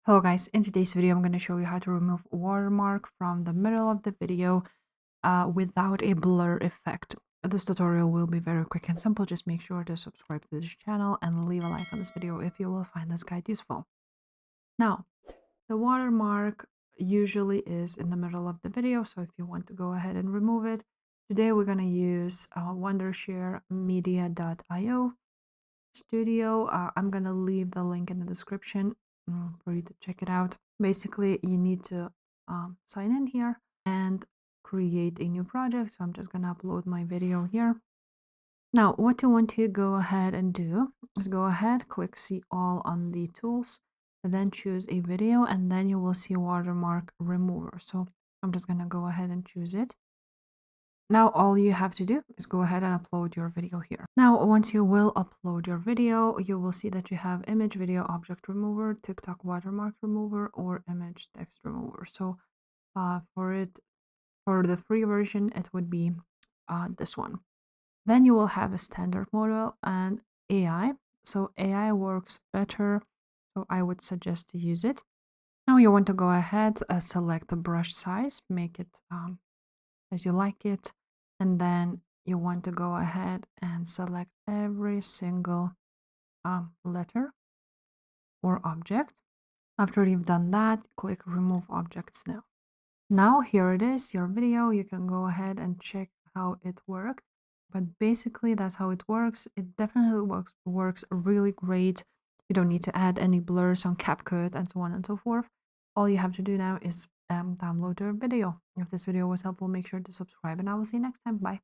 Hello guys, in today's video I'm going to show you how to remove watermark from the middle of the video without a blur effect. This tutorial will be very quick and simple. Just make sure to subscribe to this channel and leave a like on this video if you will find this guide useful. Now, the watermark usually is in the middle of the video, so if you want to go ahead and remove it, today we're going to use Wondershare Media.io Studio. I'm gonna leave the link in the description for you to check it out. Basically, you need to sign in here and create a new project. So I'm just gonna upload my video here. Now, what you want to go ahead and do is go ahead, click see all on the tools, and then choose a video, and then you will see watermark remover. So I'm just gonna go ahead and choose it. Now all you have to do is go ahead and upload your video here. Now once you will upload your video, you will see that you have image, video, object remover, TikTok watermark remover, or image text remover. So for the free version, it would be this one. Then you will have a standard model and AI. So AI works better, so I would suggest to use it. Now you want to go ahead, select the brush size, make it as you like it, and then you want to go ahead and select every single letter or object. After you've done that, click remove objects now. Now here it is, your video. You can go ahead and check how it worked, but basically that's how it works. It definitely works really great. You don't need to add any blurs on CapCut and so on and so forth. All you have to do now is download your video. If this video was helpful, make sure to subscribe, and I will see you next time. Bye.